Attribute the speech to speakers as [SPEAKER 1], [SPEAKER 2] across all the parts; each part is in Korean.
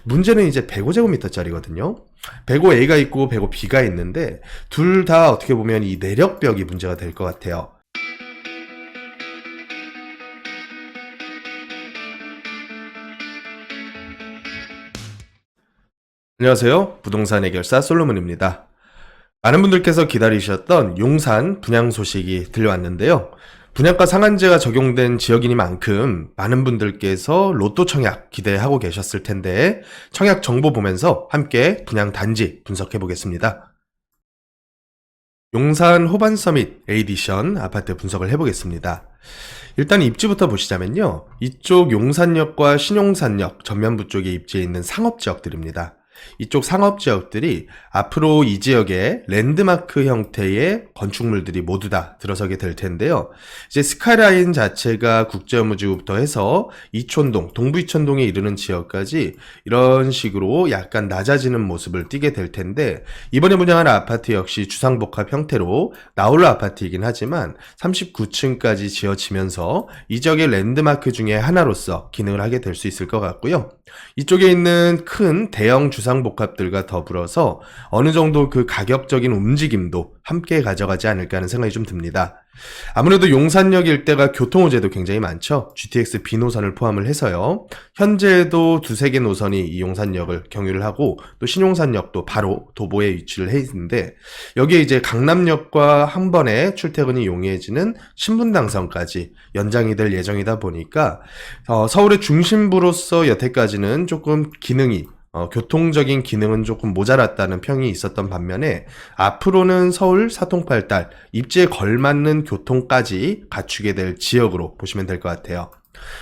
[SPEAKER 1] 문제는 이제 105제곱미터짜리거든요. 105A가 있고 105B가 있는데 둘 다 어떻게 보면 이 내력벽이 문제가 될 것 같아요. 안녕하세요. 부동산 해결사 솔로몬입니다. 많은 분들께서 기다리셨던 용산 분양 소식이 들려왔는데요. 분양가 상한제가 적용된 지역이니만큼 많은 분들께서 로또 청약 기대하고 계셨을 텐데 청약 정보 보면서 함께 분양 단지 분석해 보겠습니다. 용산 호반서밋 A디션 아파트 분석을 해보겠습니다. 일단 입지부터 보시자면요. 이쪽 용산역과 신용산역 전면부 쪽에 입지해 있는 상업지역들입니다. 이쪽 상업지역들이 앞으로 이 지역에 랜드마크 형태의 건축물들이 모두 다 들어서게 될 텐데요. 이제 스카이라인 자체가 국제업무지구부터 해서 이촌동, 동부 이촌동에 이르는 지역까지 이런 식으로 약간 낮아지는 모습을 띠게 될 텐데, 이번에 분양한 아파트 역시 주상복합 형태로 나홀로 아파트이긴 하지만 39층까지 지어지면서 이 지역의 랜드마크 중에 하나로서 기능을 하게 될 수 있을 것 같고요. 이쪽에 있는 큰 대형 주상복합들과 더불어서 어느 정도 그 가격적인 움직임도 함께 가져가지 않을까 하는 생각이 좀 듭니다. 아무래도 용산역 일대가 교통호재도 굉장히 많죠. GTX B 노선을 포함을 해서요. 현재도 두세 개 노선이 이 용산역을 경유를 하고 또 신용산역도 바로 도보에 위치를 해 있는데, 여기에 이제 강남역과 한 번에 출퇴근이 용이해지는 신분당선까지 연장이 될 예정이다 보니까 서울의 중심부로서 여태까지는 조금 기능이 교통적인 기능은 조금 모자랐다는 평이 있었던 반면에 앞으로는 서울 사통팔달 입지에 걸맞는 교통까지 갖추게 될 지역으로 보시면 될 것 같아요.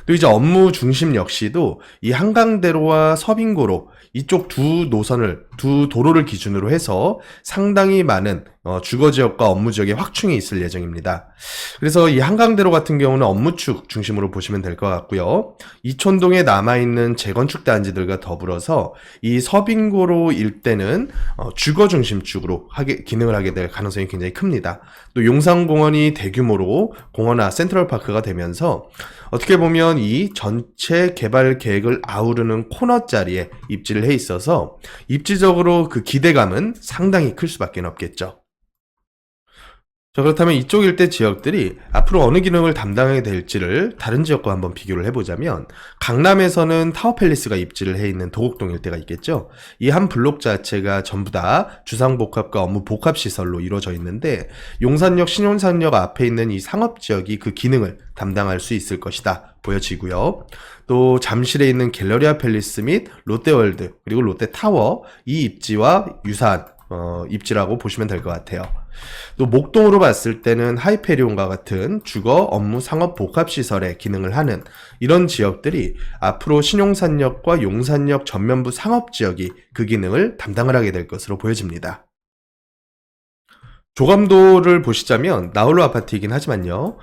[SPEAKER 1] 또 이제 업무 중심 역시도 이 한강대로와 서빙고로 이쪽 두 도로를 기준으로 해서 상당히 많은 주거지역과 업무지역의 확충이 있을 예정입니다. 그래서 이 한강대로 같은 경우는 업무축 중심으로 보시면 될 것 같고요. 이촌동에 남아있는 재건축 단지들과 더불어서 이 서빙고로 일대는 주거 중심축으로 기능을 하게 될 가능성이 굉장히 큽니다. 또 용산공원이 대규모로 공원화 센트럴파크가 되면서 어떻게 보면 이 전체 개발 계획을 아우르는 코너 자리에 입지를 해 있어서 입지적으로 그 기대감은 상당히 클 수밖에 없겠죠. 자, 그렇다면 이쪽 일대 지역들이 앞으로 어느 기능을 담당하게 될지를 다른 지역과 한번 비교를 해보자면, 강남에서는 타워팰리스가 입지를 해 있는 도곡동 일대가 있겠죠. 이 한 블록 자체가 전부 다 주상복합과 업무 복합시설로 이루어져 있는데, 용산역, 신용산역 앞에 있는 이 상업지역이 그 기능을 담당할 수 있을 것이다 보여지고요. 또 잠실에 있는 갤러리아 팰리스 및 롯데월드 그리고 롯데타워, 이 입지와 유사한 입지라고 보시면 될 것 같아요. 또 목동으로 봤을 때는 하이페리온과 같은 주거, 업무, 상업 복합시설의 기능을 하는 이런 지역들이 앞으로 신용산역과 용산역 전면부 상업지역이 그 기능을 담당을 하게 될 것으로 보여집니다. 조감도를 보시자면 나홀로 아파트이긴 하지만요.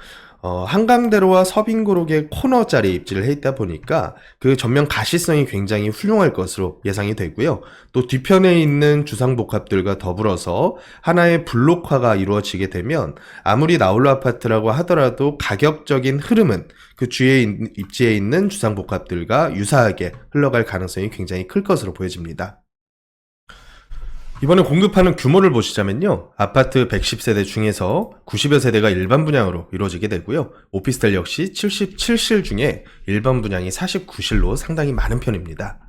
[SPEAKER 1] 한강대로와 서빙고록의 코너 자리에 입지를 해 있다 보니까 그 전면 가시성이 굉장히 훌륭할 것으로 예상이 되고요. 또 뒤편에 있는 주상복합들과 더불어서 하나의 블록화가 이루어지게 되면 아무리 나홀로 아파트라고 하더라도 가격적인 흐름은 그 주위에 입지해 있는 주상복합들과 유사하게 흘러갈 가능성이 굉장히 클 것으로 보여집니다. 이번에 공급하는 규모를 보시자면요. 아파트 110세대 중에서 90여 세대가 일반 분양으로 이루어지게 되고요. 오피스텔 역시 77실 중에 일반 분양이 49실로 상당히 많은 편입니다.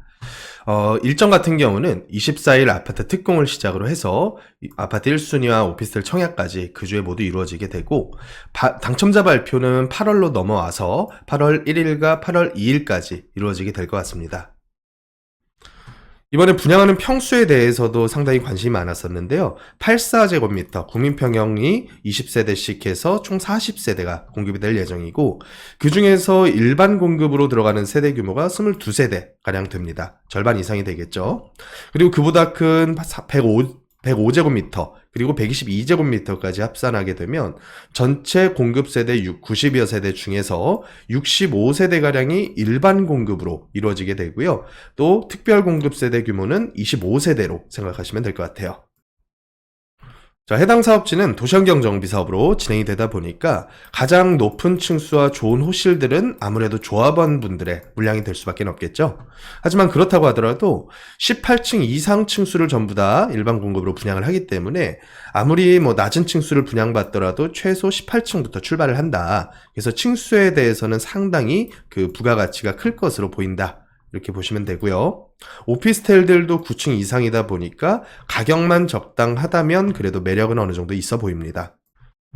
[SPEAKER 1] 일정 같은 경우는 24일 아파트 특공을 시작으로 해서 아파트 1순위와 오피스텔 청약까지 그 주에 모두 이루어지게 되고, 당첨자 발표는 8월로 넘어와서 8월 1일과 8월 2일까지 이루어지게 될 것 같습니다. 이번에 분양하는 평수에 대해서도 상당히 관심이 많았었는데요. 84제곱미터 국민평형이 20세대씩 해서 총 40세대가 공급이 될 예정이고, 그 중에서 일반 공급으로 들어가는 세대 규모가 22세대가량 됩니다. 절반 이상이 되겠죠. 그리고 그보다 큰 105제곱미터 그리고 122제곱미터까지 합산하게 되면 전체 공급 세대 90여 세대 중에서 65세대가량이 일반 공급으로 이루어지게 되고요. 또 특별 공급 세대 규모는 25세대로 생각하시면 될 것 같아요. 자, 해당 사업지는 도시환경 정비 사업으로 진행이 되다 보니까 가장 높은 층수와 좋은 호실들은 아무래도 조합원 분들의 물량이 될 수밖에 없겠죠. 하지만 그렇다고 하더라도 18층 이상 층수를 전부 다 일반 공급으로 분양을 하기 때문에 아무리 낮은 층수를 분양받더라도 최소 18층부터 출발을 한다. 그래서 층수에 대해서는 상당히 그 부가가치가 클 것으로 보인다. 이렇게 보시면 되고요. 오피스텔들도 9층 이상이다 보니까 가격만 적당하다면 그래도 매력은 어느 정도 있어 보입니다.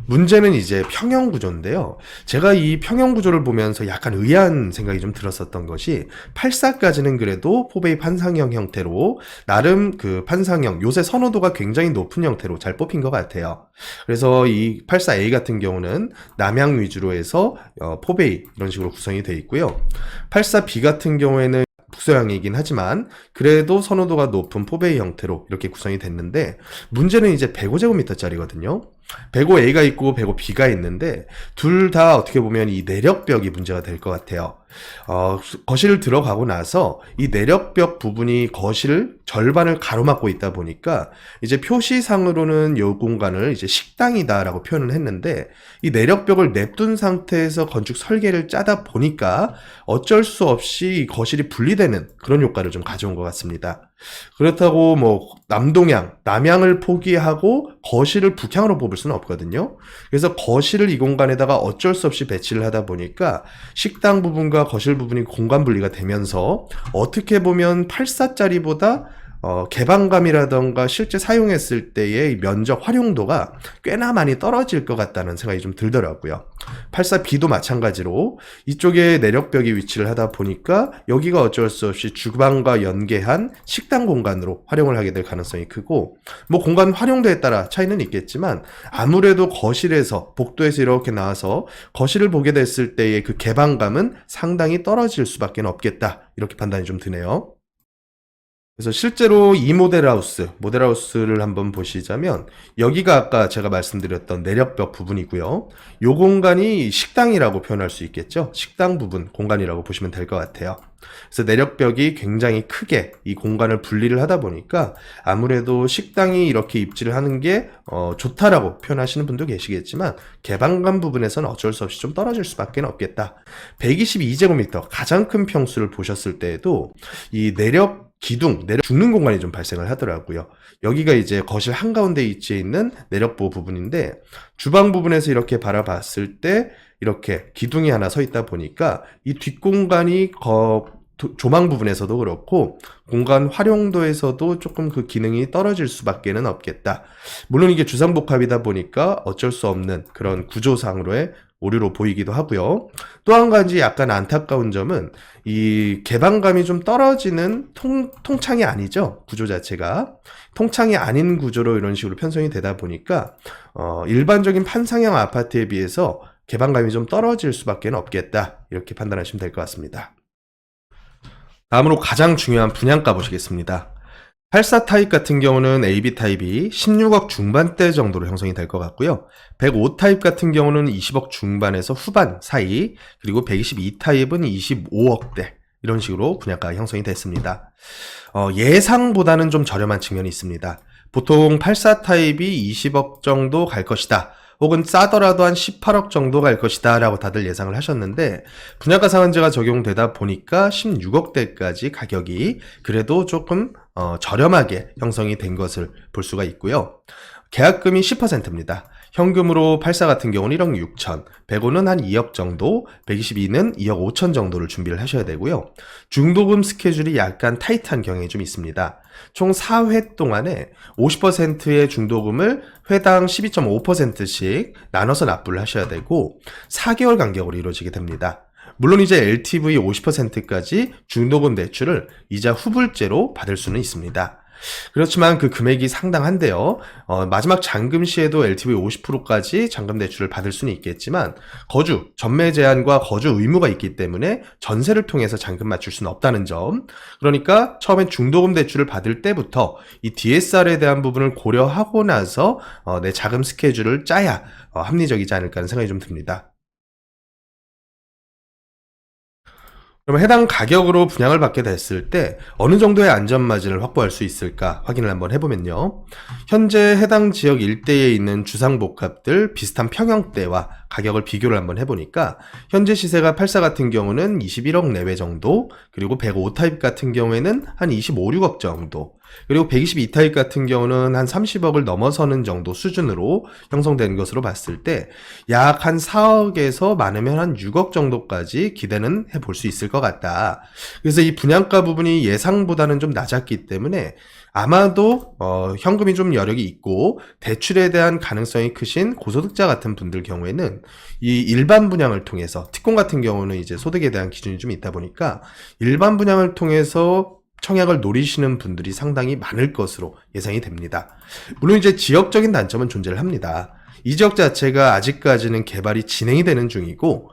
[SPEAKER 1] 문제는 이제 평형 구조인데요. 제가 이 평형 구조를 보면서 약간 의아한 생각이 좀 들었었던 것이 84까지는 그래도 포베이 판상형 형태로 나름 그 판상형 요새 선호도가 굉장히 높은 형태로 잘 뽑힌 것 같아요. 그래서 이 84A 같은 경우는 남향 위주로 해서 포베이 이런 식으로 구성이 되어 있고요. 84B 같은 경우에는 북서향이긴 하지만 그래도 선호도가 높은 포베이 형태로 이렇게 구성이 됐는데 문제는 이제 105제곱미터짜리거든요. 105A가 있고 105B가 있는데 둘 다 어떻게 보면 이 내력벽이 문제가 될 것 같아요. 거실 들어가고 나서 이 내력벽 부분이 거실 절반을 가로막고 있다 보니까 이제 표시상으로는 이 공간을 이제 식당이다라고 표현을 했는데 이 내력벽을 냅둔 상태에서 건축 설계를 짜다 보니까 어쩔 수 없이 거실이 분리되는 그런 효과를 좀 가져온 것 같습니다. 그렇다고 남동향, 남향을 포기하고 거실을 북향으로 뽑을 수는 없거든요. 그래서 거실을 이 공간에다가 어쩔 수 없이 배치를 하다 보니까 식당 부분과 거실 부분이 공간 분리가 되면서 어떻게 보면 84짜리보다 개방감이라던가 실제 사용했을 때의 면적 활용도가 꽤나 많이 떨어질 것 같다는 생각이 좀 들더라고요. 84B도 마찬가지로 이쪽에 내력벽이 위치를 하다 보니까 여기가 어쩔 수 없이 주방과 연계한 식당 공간으로 활용을 하게 될 가능성이 크고 공간 활용도에 따라 차이는 있겠지만 아무래도 거실에서 복도에서 이렇게 나와서 거실을 보게 됐을 때의 그 개방감은 상당히 떨어질 수밖에 없겠다 이렇게 판단이 좀 드네요. 그래서 실제로 이 모델하우스를 한번 보시자면 여기가 아까 제가 말씀드렸던 내력벽 부분이고요. 이 공간이 식당이라고 표현할 수 있겠죠. 식당 부분 공간이라고 보시면 될 것 같아요. 그래서 내력벽이 굉장히 크게 이 공간을 분리를 하다 보니까 아무래도 식당이 이렇게 입지를 하는 게 좋다라고 표현하시는 분도 계시겠지만 개방감 부분에서는 어쩔 수 없이 좀 떨어질 수밖에 없겠다. 122제곱미터 가장 큰 평수를 보셨을 때에도 이 내력 죽는 공간이 좀 발생을 하더라고요. 여기가 이제 거실 한가운데 위치해 있는 내력보 부분인데 주방 부분에서 이렇게 바라봤을 때 이렇게 기둥이 하나 서 있다 보니까 이 뒷공간이 조망 부분에서도 그렇고 공간 활용도에서도 조금 그 기능이 떨어질 수밖에 없겠다. 물론 이게 주상복합이다 보니까 어쩔 수 없는 그런 구조상으로의 오류로 보이기도 하고요. 또 한 가지 약간 안타까운 점은 이 개방감이 좀 떨어지는 통창이 아니죠. 구조 자체가. 통창이 아닌 구조로 이런 식으로 편성이 되다 보니까 일반적인 판상형 아파트에 비해서 개방감이 좀 떨어질 수밖에 없겠다. 이렇게 판단하시면 될 것 같습니다. 다음으로 가장 중요한 분양가 보시겠습니다. 84 타입 같은 경우는 AB 타입이 16억 중반대 정도로 형성이 될 것 같고요. 105 타입 같은 경우는 20억 중반에서 후반 사이, 그리고 122 타입은 25억대 이런 식으로 분양가가 형성이 됐습니다. 예상보다는 좀 저렴한 측면이 있습니다. 보통 84 타입이 20억 정도 갈 것이다. 혹은 싸더라도 한 18억 정도 갈 것이다 라고 다들 예상을 하셨는데 분양가 상한제가 적용되다 보니까 16억대까지 가격이 그래도 조금 저렴하게 형성이 된 것을 볼 수가 있고요. 계약금이 10%입니다. 현금으로 84 같은 경우는 1억 6천, 105는 한 2억 정도, 122는 2억 5천 정도를 준비를 하셔야 되고요. 중도금 스케줄이 약간 타이트한 경향이 좀 있습니다. 총 4회 동안에 50%의 중도금을 회당 12.5%씩 나눠서 납부를 하셔야 되고 4개월 간격으로 이루어지게 됩니다. 물론 이제 LTV 50%까지 중도금 대출을 이자 후불제로 받을 수는 있습니다. 그렇지만 그 금액이 상당한데요. 마지막 잔금 시에도 LTV 50%까지 잔금 대출을 받을 수는 있겠지만 전매 제한과 거주 의무가 있기 때문에 전세를 통해서 잔금 맞출 수는 없다는 점. 그러니까 처음엔 중도금 대출을 받을 때부터 이 DSR에 대한 부분을 고려하고 나서 내 자금 스케줄을 짜야 합리적이지 않을까 하는 생각이 좀 듭니다. 그럼 해당 가격으로 분양을 받게 됐을 때 어느 정도의 안전마진을 확보할 수 있을까 확인을 한번 해보면요. 현재 해당 지역 일대에 있는 주상복합들 비슷한 평형대와 가격을 비교를 한번 해보니까 현재 시세가 84 같은 경우는 21억 내외 정도, 그리고 105 타입 같은 경우에는 한 25, 6억 정도, 그리고 122 타입 같은 경우는 한 30억을 넘어서는 정도 수준으로 형성된 것으로 봤을 때 약 한 4억에서 많으면 한 6억 정도까지 기대는 해볼 수 있을 것 같다. 그래서 이 분양가 부분이 예상보다는 좀 낮았기 때문에 아마도 현금이 좀 여력이 있고 대출에 대한 가능성이 크신 고소득자 같은 분들 경우에는 이 일반 분양을 통해서, 특공 같은 경우는 이제 소득에 대한 기준이 좀 있다 보니까 일반 분양을 통해서 청약을 노리시는 분들이 상당히 많을 것으로 예상이 됩니다. 물론 이제 지역적인 단점은 존재를 합니다. 이 지역 자체가 아직까지는 개발이 진행이 되는 중이고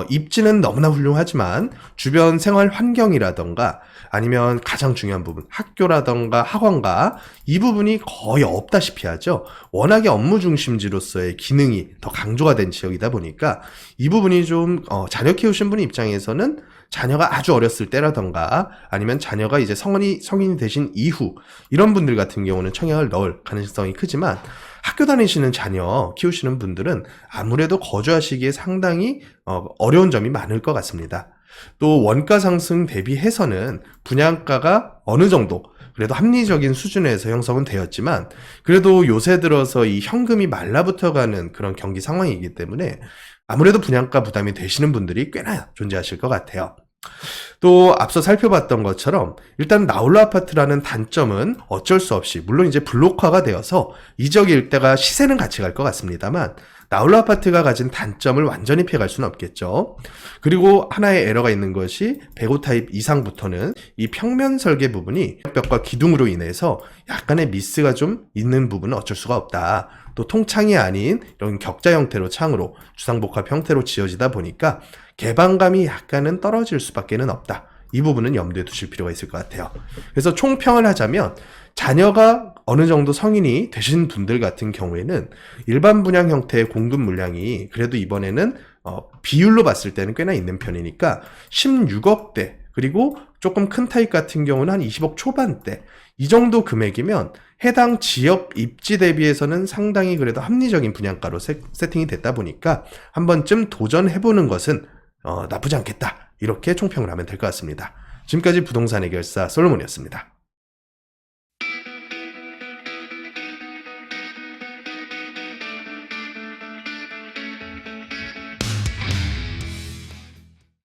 [SPEAKER 1] 입지는 너무나 훌륭하지만 주변 생활 환경이라던가 아니면 가장 중요한 부분 학교라던가 학원가 이 부분이 거의 없다시피 하죠. 워낙에 업무 중심지로서의 기능이 더 강조가 된 지역이다 보니까 이 부분이 좀 자녀 키우신 분 입장에서는 자녀가 아주 어렸을 때라던가 아니면 자녀가 이제 성인이 되신 이후 이런 분들 같은 경우는 청약을 넣을 가능성이 크지만 학교 다니시는 자녀 키우시는 분들은 아무래도 거주하시기에 상당히 어려운 점이 많을 것 같습니다. 또 원가 상승 대비해서는 분양가가 어느 정도 그래도 합리적인 수준에서 형성은 되었지만 그래도 요새 들어서 이 현금이 말라붙어가는 그런 경기 상황이기 때문에 아무래도 분양가 부담이 되시는 분들이 꽤나 존재하실 것 같아요. 또 앞서 살펴봤던 것처럼 일단 나홀로 아파트라는 단점은 어쩔 수 없이 물론 이제 블록화가 되어서 이 지역 일대가 시세는 같이 갈 것 같습니다만 나홀로 아파트가 가진 단점을 완전히 피해갈 수는 없겠죠. 그리고 하나의 에러가 있는 것이 105 타입 이상부터는 이 평면 설계 부분이 벽과 기둥으로 인해서 약간의 미스가 좀 있는 부분은 어쩔 수가 없다. 또 통창이 아닌 이런 격자 형태로 창으로 주상복합 형태로 지어지다 보니까 개방감이 약간은 떨어질 수밖에는 없다. 이 부분은 염두에 두실 필요가 있을 것 같아요. 그래서 총평을 하자면 자녀가 어느 정도 성인이 되신 분들 같은 경우에는 일반 분양 형태의 공급 물량이 그래도 이번에는 비율로 봤을 때는 꽤나 있는 편이니까 16억대 그리고 조금 큰 타입 같은 경우는 한 20억 초반대 이 정도 금액이면 해당 지역 입지 대비해서는 상당히 그래도 합리적인 분양가로 세팅이 됐다 보니까 한 번쯤 도전해보는 것은 나쁘지 않겠다. 이렇게 총평을 하면 될 것 같습니다. 지금까지 부동산 해결사 솔로몬이었습니다.